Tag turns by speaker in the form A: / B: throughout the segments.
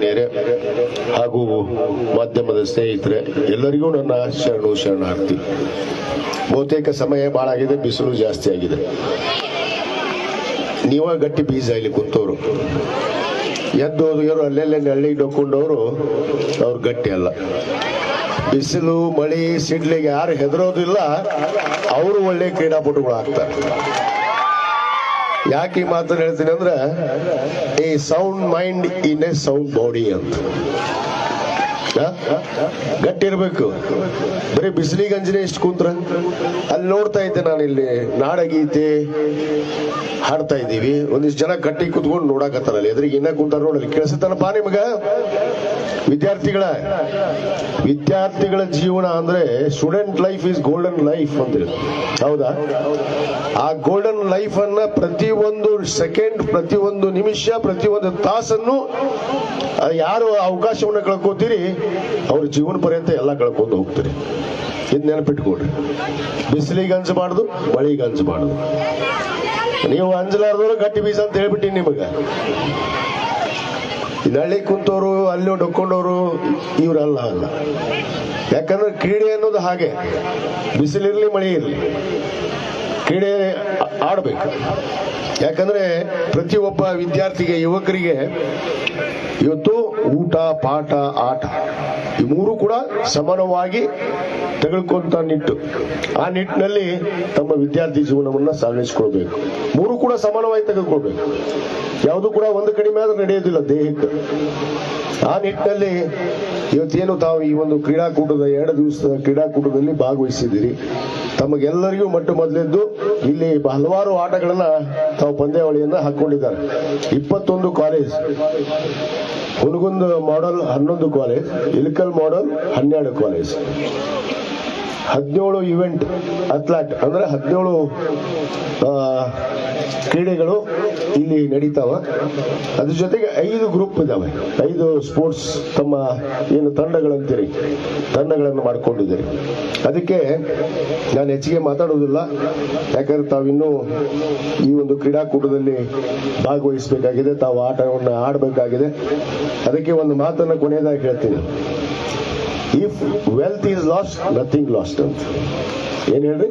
A: ಆತ್ಮೀಯರೇ ಹಾಗೂ ಮಾಧ್ಯಮದ ಸ್ನೇಹಿತರೆ ಎಲ್ಲರಿಗೂ ನನ್ನ ಶರಣಾರ್ಥಿ. ಬಹುತೇಕ ಸಮಯ ಬಹಳ ಆಗಿದೆ, ಬಿಸಿಲು ಜಾಸ್ತಿ ಆಗಿದೆ. ನೀವ ಗಟ್ಟಿ ಬೀಜ ಇಲ್ಲಿ ಕುಂತವ್ರು, ಎದ್ದೋದ್ರು ಅಲ್ಲೆಲ್ಲೇ ನಳ್ಳಿ ಡೊಕ್ಕೊಂಡವರು ಅವ್ರು ಗಟ್ಟಿ ಅಲ್ಲ. ಬಿಸಿಲು ಮಳಿ ಸಿಡ್ಲಿಗೆ ಯಾರು ಹೆದರೋದಿಲ್ಲ, ಅವರು ಒಳ್ಳೆ ಕ್ರೀಡಾಪಟುಗಳು ಆಗ್ತಾರೆ. ಯಾಕೆ ಈ ಮಾತನ್ನು ಹೇಳ್ತೀನಿ ಅಂದ್ರೆ, A sound mind in a sound body ಅಂತ. ಗಟ್ಟಿ ಇರ್ಬೇಕು. ಬರೀ ಬಿಸಿಲಿಗೆ ಅಂಜನೆ ಎಷ್ಟು ಕುಂತ್ರ. ಅಲ್ಲಿ ನೋಡ್ತಾ ಇದ್ದೆ ನಾನು, ಇಲ್ಲಿ ನಾಡಗೀತೆ ಹಾಡ್ತಾ ಇದ್ದೀವಿ, ಒಂದಿಷ್ಟು ಜನ ಗಟ್ಟಿ ಕುತ್ಕೊಂಡು ನೋಡಕತ್ತಾರಲ್ಲಿ, ಎದ್ರಿಗೆ ಇನ್ನ ಕುಂತಾರ ನೋಡಲಿ. ಕೇಳಿಸುತ್ತಾನಪ್ಪ ನಿಮಗ? ವಿದ್ಯಾರ್ಥಿಗಳ ಜೀವನ ಅಂದ್ರೆ student life is golden life ಅಂತ, ಹೌದಾ? ಆ ಗೋಲ್ಡನ್ ಲೈಫ್ ಅನ್ನ ಪ್ರತಿಯೊಂದು ಸೆಕೆಂಡ್, ಪ್ರತಿಯೊಂದು ನಿಮಿಷ, ಪ್ರತಿಯೊಂದು ತಾಸನ್ನು ಯಾರು ಅವಕಾಶವನ್ನು ಕಳ್ಕೋತೀರಿ ಅವ್ರ ಜೀವನ ಪರ್ಯಂತ ಎಲ್ಲ ಕಳ್ಕೊಂಡು ಹೋಗ್ತೀರಿ. ಇದ್ ನೆನಪಿಟ್ಕೊಡ್ರಿ. ಬಿಸಿಲಿಗೆ ಅಂಜಬಾರ್ದು, ಮಳಿಗೆ ಅಂಜಬಾರ್ದು. ನೀವು ಅಂಜಲಾರ್ದವ್ರು ಗಟ್ಟಿ ಬೀಜ ಅಂತ ಹೇಳ್ಬಿಟ್ಟಿನಿ ನಿಮಗ. ನಳ್ಳಿ ಕುಂತವ್ರು, ಅಲ್ಲಿ ಡೊಕ್ಕೊಂಡವ್ರು ಇವ್ರಲ್ಲ ಅಲ್ಲ. ಯಾಕಂದ್ರೆ ಕ್ರೀಡೆ ಅನ್ನೋದು ಹಾಗೆ, ಬಿಸಿಲಿರ್ಲಿ ಮಳೆ ಇರಲಿ, ಕ್ರೀಡೆ ಆಡ್ಬೇಕು. ಯಾಕಂದ್ರೆ ಪ್ರತಿಯೊಬ್ಬ ವಿದ್ಯಾರ್ಥಿಗೆ, ಯುವಕರಿಗೆ ಇವತ್ತು ಊಟ, ಪಾಠ, ಆಟ ಈ ಮೂರು ಕೂಡ ಸಮಾನವಾಗಿ ತೆಗೆದುಕೊಂತ ನಿಟ್ಟು, ಆ ನಿಟ್ಟಿನಲ್ಲಿ ತಮ್ಮ ವಿದ್ಯಾರ್ಥಿ ಜೀವನವನ್ನ ಸಾಗಿಸ್ಕೊಳ್ಬೇಕು. ಮೂರು ಕೂಡ ಸಮಾನವಾಗಿ ತೆಗೆದುಕೊಳ್ಬೇಕು. ಯಾವುದು ಕೂಡ ಒಂದು ಕಡಿಮೆ ಆದ್ರೆ ನಡೆಯೋದಿಲ್ಲ ದೇಹಕ್ಕೆ. ಆ ನಿಟ್ಟಿನಲ್ಲಿ ಇವತ್ತೇನು ತಾವು ಈ ಒಂದು ಕ್ರೀಡಾಕೂಟದ 2 ದಿವಸದ ಕ್ರೀಡಾಕೂಟದಲ್ಲಿ ಭಾಗವಹಿಸಿದ್ದೀರಿ. ತಮಗೆಲ್ಲರಿಗೂ ಮೊದಲೆದ್ದು ಇಲ್ಲಿ ಹಲವಾರು ಆಟಗಳನ್ನ ತಾವು ಪಂದ್ಯಾವಳಿಯನ್ನ ಹಾಕೊಂಡಿದ್ದಾರೆ. 21 college, Hungund model 11 college, Ilkal model 12 college, 17 event athlete ಅಂದ್ರೆ 17 ಕ್ರೀಡೆಗಳು ಇಲ್ಲಿ ನಡೀತಾವ. ಅದ್ರ ಜೊತೆಗೆ 5 ಗ್ರೂಪ್ ಇದಾವೆ, 5 ಸ್ಪೋರ್ಟ್ಸ್ ತಮ್ಮ ಏನು ತಂಡಗಳಂತೀರಿ, ತಂಡಗಳನ್ನು ಮಾಡ್ಕೊಂಡಿದ್ದೀರಿ. ಅದಕ್ಕೆ ನಾನು ಹೆಚ್ಚಿಗೆ ಮಾತಾಡೋದಿಲ್ಲ, ಯಾಕಂದ್ರೆ ತಾವಿನ್ನೂ ಈ ಒಂದು ಕ್ರೀಡಾಕೂಟದಲ್ಲಿ ಭಾಗವಹಿಸಬೇಕಾಗಿದೆ, ತಾವು ಆಟವನ್ನು ಆಡಬೇಕಾಗಿದೆ. ಅದಕ್ಕೆ ಒಂದು ಮಾತನ್ನು ಕೊನೆಯದಾಗಿ ಹೇಳ್ತೀನಿ. If wealth is last, nothing last ಅಂತ. ಏನ್ ಹೇಳ್ರಿ?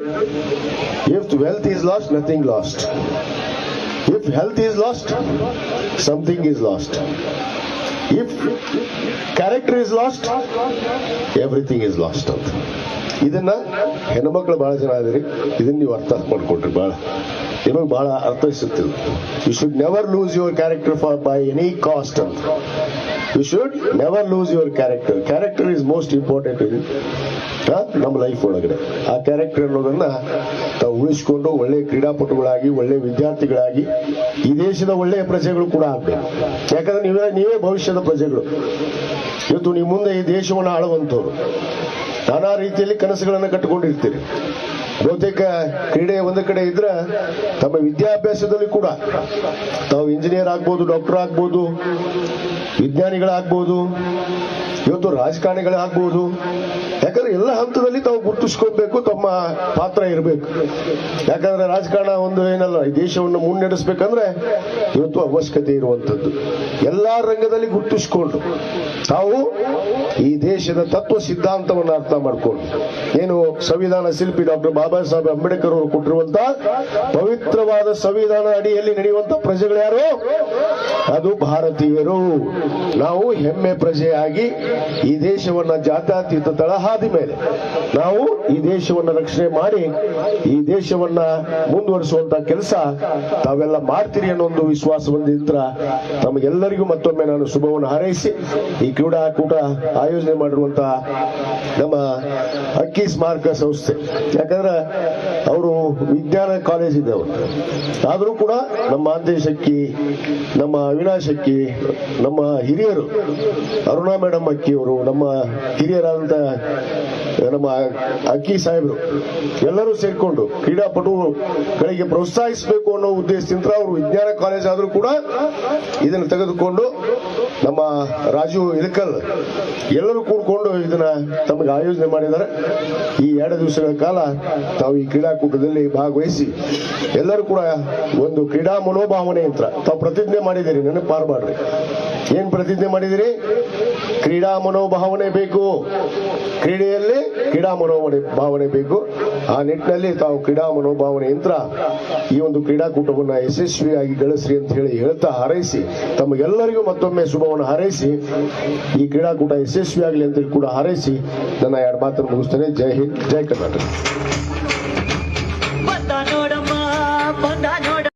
A: If wealth is last, nothing last. If health is last, something is last. If character is last, everything is last ಅಂತ. ಇದನ್ನ ಹೆಣ್ಮಕ್ಳು ಬಹಳ ಜನ ಅದರಿ, ಇದನ್ನ ನೀವು ಅರ್ಥ ಮಾಡ್ಕೊಟ್ರಿ, ನಿಮಗೆ ಬಹಳ ಅರ್ಥೈಸುತ್ತಿಲ್ಲ. You should never lose your character for by any cost ಅಂತ. You should never lose your character. Character is most important in ನಮ್ಮ ಲೈಫ್ ಒಳಗಡೆ. ಆ ಕ್ಯಾರೆಕ್ಟರ್ ಅನ್ನೋದನ್ನ ತಾವು ಉಳಿಸಿಕೊಂಡು ಒಳ್ಳೆ ಕ್ರೀಡಾಪಟುಗಳಾಗಿ, ಒಳ್ಳೆ ವಿದ್ಯಾರ್ಥಿಗಳಾಗಿ, ಈ ದೇಶದ ಒಳ್ಳೆಯ ಪ್ರಜೆಗಳು ಕೂಡ ಆಗ್ಬೇಕು. ಯಾಕಂದ್ರೆ ನೀವೇ ಭವಿಷ್ಯದ ಪ್ರಜೆಗಳು. ಇವತ್ತು ನೀವು ಮುಂದೆ ಈ ದೇಶವನ್ನು ಆಳುವಂತವ್ರು. ನಾನಾ ರೀತಿಯಲ್ಲಿ ಕನಸುಗಳನ್ನು ಕಟ್ಟಿಕೊಂಡಿರ್ತೀರಿ. ಬಹುತೇಕ ಕ್ರೀಡೆ ಒಂದು ಕಡೆ ಇದ್ರೆ, ತಮ್ಮ ವಿದ್ಯಾಭ್ಯಾಸದಲ್ಲಿ ಕೂಡ ತಾವು ಇಂಜಿನಿಯರ್ ಆಗ್ಬೋದು, ಡಾಕ್ಟರ್ ಆಗ್ಬೋದು, ವಿಜ್ಞಾನಿಗಳಾಗ್ಬೋದು, ಇವತ್ತು ರಾಜಕಾರಣಿಗಳಾಗ್ಬೋದು. ಯಾಕಂದ್ರೆ ಎಲ್ಲ ಹಂತದಲ್ಲಿ ತಾವು ಗುರುತಿಸ್ಕೊಳ್ಬೇಕು, ತಮ್ಮ ಪಾತ್ರ ಇರಬೇಕು. ಯಾಕಂದ್ರೆ ರಾಜಕಾರಣ ಒಂದು ಏನಲ್ಲ, ಈ ದೇಶವನ್ನು ಮುನ್ನಡೆಸಬೇಕಂದ್ರೆ ಇವತ್ತು ಅವಶ್ಯಕತೆ ಇರುವಂತದ್ದು. ಎಲ್ಲಾ ರಂಗದಲ್ಲಿ ಗುರುತಿಸ್ಕೊಂಡು ತಾವು ಈ ದೇಶದ ತತ್ವ ಸಿದ್ಧಾಂತವನ್ನು ಅರ್ಥ ಮಾಡ್ಕೊಂಡು, ಏನು ಸಂವಿಧಾನ ಶಿಲ್ಪಿ ಡಾಕ್ಟರ್ ಬಾಬಾ ಸಾಹೇಬ್ ಅಂಬೇಡ್ಕರ್ ಅವರು ಕೊಟ್ಟಿರುವಂತ ಪವಿತ್ರವಾದ ಸಂವಿಧಾನ ಅಡಿಯಲ್ಲಿ ನಡೆಯುವಂತ ಪ್ರಜೆಗಳು ಯಾರು? ಅದು ಭಾರತೀಯರು. ನಾವು ಹೆಮ್ಮೆ ಪ್ರಜೆಯಾಗಿ ಈ ದೇಶವನ್ನ ಜಾತ್ಯತೀತ ತಳಹಾದಿ ಮೇಲೆ ನಾವು ಈ ದೇಶವನ್ನ ರಕ್ಷಣೆ ಮಾಡಿ ಈ ದೇಶವನ್ನ ಮುಂದುವರಿಸುವಂತ ಕೆಲಸ ತಾವೆಲ್ಲ ಮಾಡ್ತೀರಿ ಅನ್ನೋ ಒಂದು ವಿಶ್ವಾಸ ಬಂದಿದ್ರ ತಮಗೆಲ್ಲರಿಗೂ ಮತ್ತೊಮ್ಮೆ ನಾನು ಶುಭವನ್ನು ಹಾರೈಸಿ, ಈ ಕ್ರೀಡಾಕೂಟ ಆಯೋಜನೆ ಮಾಡಿರುವಂತಹ ನಮ್ಮ ಅಕ್ಕಿ ಸ್ಮಾರಕ ಸಂಸ್ಥೆ, ಯಾಕಂದ್ರೆ ಅವರು ವಿಜ್ಞಾನ ಕಾಲೇಜ್ ಇದ್ದವರು, ಆದರೂ ಕೂಡ ನಮ್ಮ ಮಾಂತೇಶ್ ಅಕ್ಕಿ, ನಮ್ಮ ಅವಿನಾಶ್ ಅಕ್ಕಿ, ನಮ್ಮ ಹಿರಿಯರು ಅರುಣಾ ಮೇಡಮ್ ಅಕ್ಕಿ ಅವರು, ನಮ್ಮ ಹಿರಿಯರಾದಂತ ನಮ್ಮ ಅಕ್ಕಿ ಸಾಹೇಬರು ಎಲ್ಲರೂ ಸೇರ್ಕೊಂಡು ಕ್ರೀಡಾಪಟುಗಳಿಗೆ ಪ್ರೋತ್ಸಾಹಿಸಬೇಕು ಅನ್ನೋ ಉದ್ದೇಶದಿಂದ ಅವರು ವಿಜ್ಞಾನ ಕಾಲೇಜ್ ಆದ್ರೂ ಕೂಡ ಇದನ್ನು ತೆಗೆದುಕೊಂಡು ನಮ್ಮ ರಾಜು ಇಳಕಲ್ ಎಲ್ಲರೂ ಕೂಡ್ಕೊಂಡು ಇದನ್ನ ತಮಗೆ ಆಯೋಜನೆ ಮಾಡಿದ್ದಾರೆ. ಈ 2 ದಿವಸಗಳ ಕಾಲ ತಾವು ಈ ಕ್ರೀಡಾಕೂಟದಲ್ಲಿ ಭಾಗವಹಿಸಿ ಎಲ್ಲರೂ ಕೂಡ ಒಂದು ಕ್ರೀಡಾ ಮನೋಭಾವನೆ ಅಂತ ತಾವು ಪ್ರತಿಜ್ಞೆ ಮಾಡಿದ್ದೀರಿ, ನನಗೆ ಪಾರ್ ಮಾಡ್ರಿ. ಏನ್ ಪ್ರತಿಜ್ಞೆ ಮಾಡಿದಿರಿ? ಕ್ರೀಡಾ ಮನೋಭಾವನೆ ಬೇಕು, ಕ್ರೀಡೆಯಲ್ಲಿ ಕ್ರೀಡಾ ಮನೋಭಾವನೆ ಬೇಕು. ಆ ನಿಟ್ಟಿನಲ್ಲಿ ತಾವು ಕ್ರೀಡಾ ಮನೋಭಾವನೆ ಯಂತ್ರ ಈ ಒಂದು ಕ್ರೀಡಾಕೂಟವನ್ನು ಯಶಸ್ವಿಯಾಗಿ ಗಳಿಸ್ರಿ ಅಂತ ಹೇಳಿ ಹೇಳ್ತಾ ಹಾರೈಸಿ ತಮಗೆಲ್ಲರಿಗೂ ಮತ್ತೊಮ್ಮೆ ಶುಭವನ್ನು ಹಾರೈಸಿ ಈ ಕ್ರೀಡಾಕೂಟ ಯಶಸ್ವಿಯಾಗಲಿ ಅಂತ ಕೂಡ ಹಾರೈಸಿ ನನ್ನ 2 ಮಾತನ್ನು ಮುಗಿಸ್ತೇನೆ. ಜೈ ಹಿಂದ್, ಜೈ ಕರ್ನಾಟಕ.